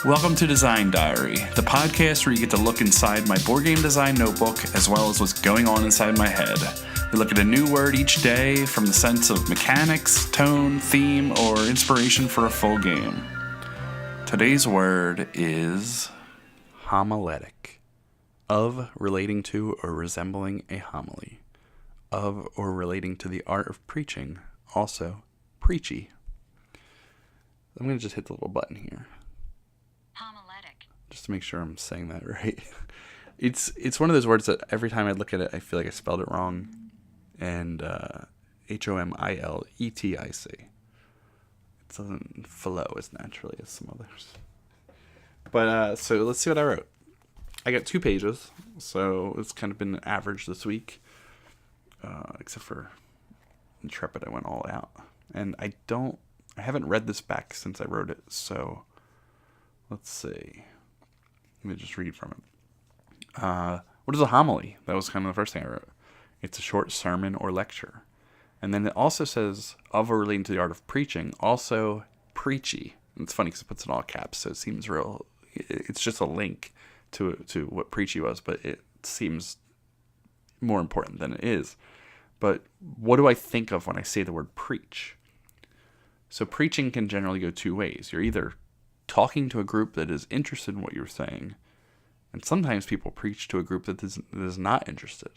Welcome to Design Diary, the podcast where you get to look inside my board game design notebook as well as what's going on inside my head. We look at a new word each day from the sense of mechanics, tone, theme, or inspiration for a full game. Today's word is homiletic, of relating to or resembling a homily, of or relating to the art of preaching, also preachy. I'm going to just hit the little button here. Homiletic. Just to make sure I'm saying that right. It's one of those words that every time I look at it, I feel like I spelled it wrong. And Homiletic. It doesn't flow as naturally as some others. But so let's see what I wrote. I got 2 pages, so it's kind of been an average this week. Except for Intrepid, I went all out. And I haven't read this back since I wrote it, so let's see. Let me just read from it. What is a homily? That was kind of the first thing I wrote. It's a short sermon or lecture. And then it also says, of or relating to the art of preaching, also preachy. And it's funny because it puts it in all caps, so it seems real. It's just a link to what preachy was, but it seems more important than it is. But what do I think of when I say the word preach? So preaching can generally go 2 ways. You're either talking to a group that is interested in what you're saying, and sometimes people preach to a group that is not interested.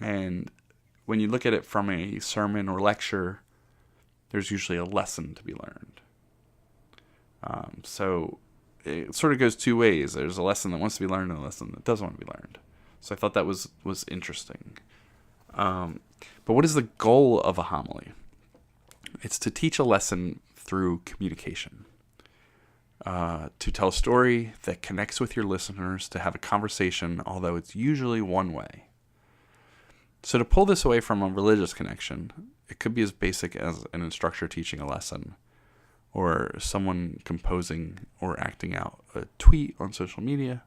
And when you look at it from a sermon or lecture, there's usually a lesson to be learned. So it sort of goes 2 ways. There's a lesson that wants to be learned and a lesson that doesn't want to be learned. So I thought that was interesting. But what is the goal of a homily? It's to teach a lesson through communication. To tell a story that connects with your listeners, to have a conversation, although it's usually one way. So to pull this away from a religious connection, it could be as basic as an instructor teaching a lesson, or someone composing or acting out a tweet on social media,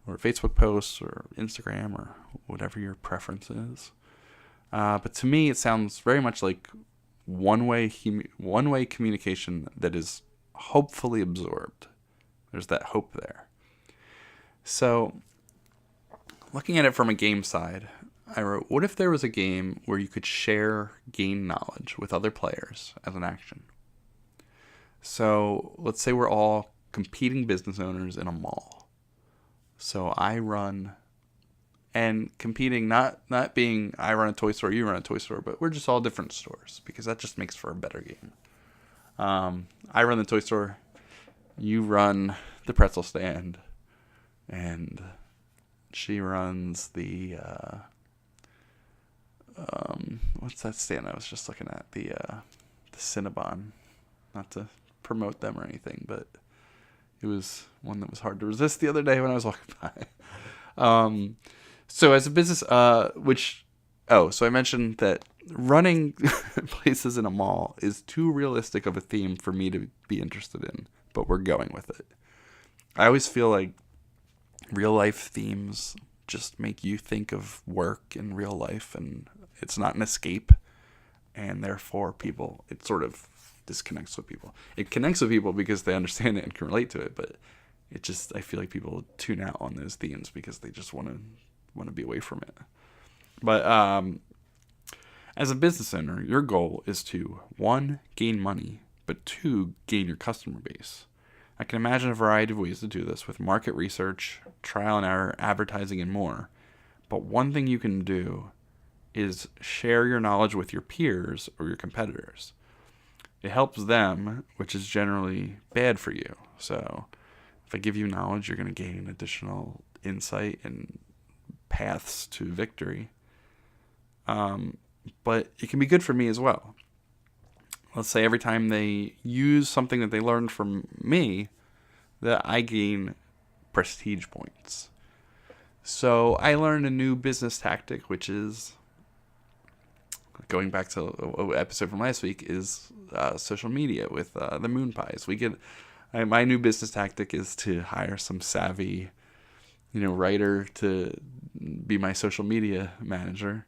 or Facebook posts, or Instagram, or whatever your preference is. But to me, it sounds very much like one-way communication that is hopefully absorbed. There's that hope there. So, looking at it from a game side, I wrote, what if there was a game where you could gain knowledge with other players as an action? So, let's say we're all competing business owners in a mall. So I run, and competing, not being I run a toy store, you run a toy store, but we're just all different stores, because that just makes for a better game. I run the toy store, you run the pretzel stand, and she runs the, what's that stand I was just looking at? The Cinnabon. Not to promote them or anything, but it was one that was hard to resist the other day when I was walking by. So as a business, so I mentioned that running places in a mall is too realistic of a theme for me to be interested in, but we're going with it. I always feel like real life themes just make you think of work in real life, and it's not an escape, and therefore it sort of disconnects with people. It connects with people because they understand it and can relate to it, but I feel like people tune out on those themes because they just want to be away from it. But as a business owner, your goal is to 1, gain money, but 2, gain your customer base. I can imagine a variety of ways to do this with market research, trial and error, advertising, and more. But one thing you can do is share your knowledge with your peers or your competitors. It helps them, which is generally bad for you. So if I give you knowledge, you're going to gain additional insight and paths to victory. But it can be good for me as well. Let's say every time they use something that they learned from me, that I gain prestige points. So I learned a new business tactic, which is, going back to an episode from last week, is social media with the Moon Pies. My new business tactic is to hire some savvy, writer to be my social media manager,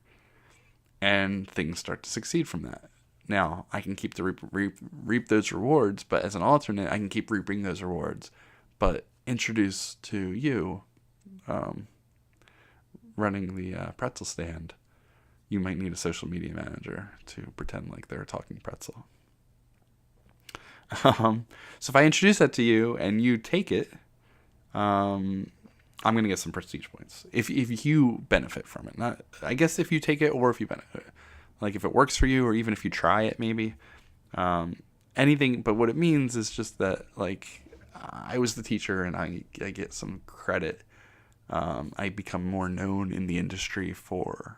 and things start to succeed from that. Now, I can keep to reap those rewards, but as an alternate, I can keep reaping those rewards. But introduce to you running the pretzel stand, you might need a social media manager to pretend like they're a talking pretzel. So if I introduce that to you and you take it, I'm going to get some prestige points. If you benefit from it. Not, I guess if you take it or if you benefit. Like if it works for you or even if you try it maybe. Anything, but what it means is just that like I was the teacher and I get some credit. I become more known in the industry for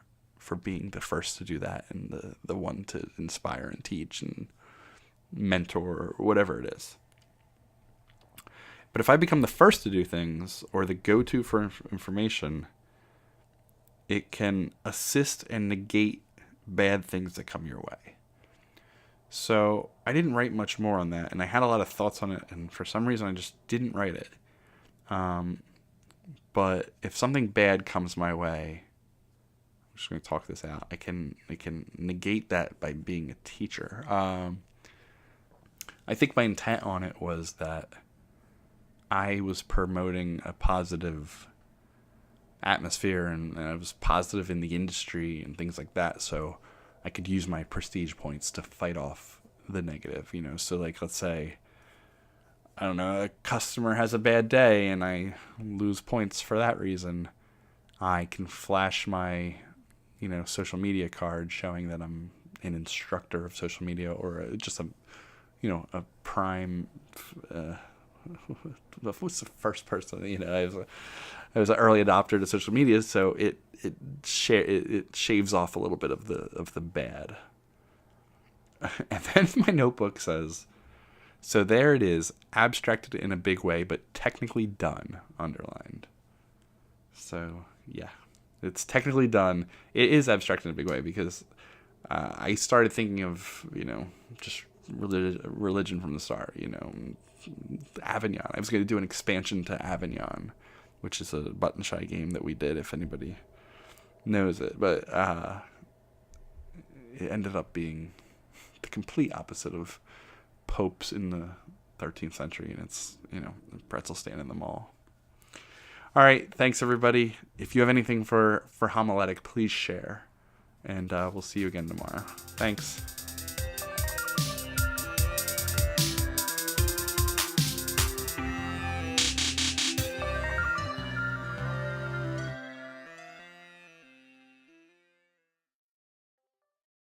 being the first to do that and the one to inspire and teach and mentor or whatever it is. But if I become the first to do things or the go-to for information, it can assist and negate bad things that come your way. So I didn't write much more on that, and I had a lot of thoughts on it, and for some reason I just didn't write it. But if something bad comes my way, I'm just going to talk this out. I can negate that by being a teacher. I think my intent on it was that I was promoting a positive atmosphere and I was positive in the industry and things like that. So I could use my prestige points to fight off the negative, you know. So like, let's say, I don't know, a customer has a bad day and I lose points for that reason. I can flash my, you know, social media card showing that I'm an instructor of social media or just a, you know, a prime, what's the first person, you know, I was an early adopter to social media, so it shaves off a little bit of the bad. And then my notebook says, so there it is, abstracted in a big way, but technically done, underlined. So yeah, it's technically done. It is abstracted in a big way because I started thinking of, you know, just religion from the start, you know, Avignon. I was going to do an expansion to Avignon, which is a button shy game that we did, if anybody knows it. But it ended up being the complete opposite of popes in the 13th century, and it's, you know, a pretzel stand in the mall. All right, thanks everybody. If you have anything for Homiletic, please share, and we'll see you again tomorrow. Thanks.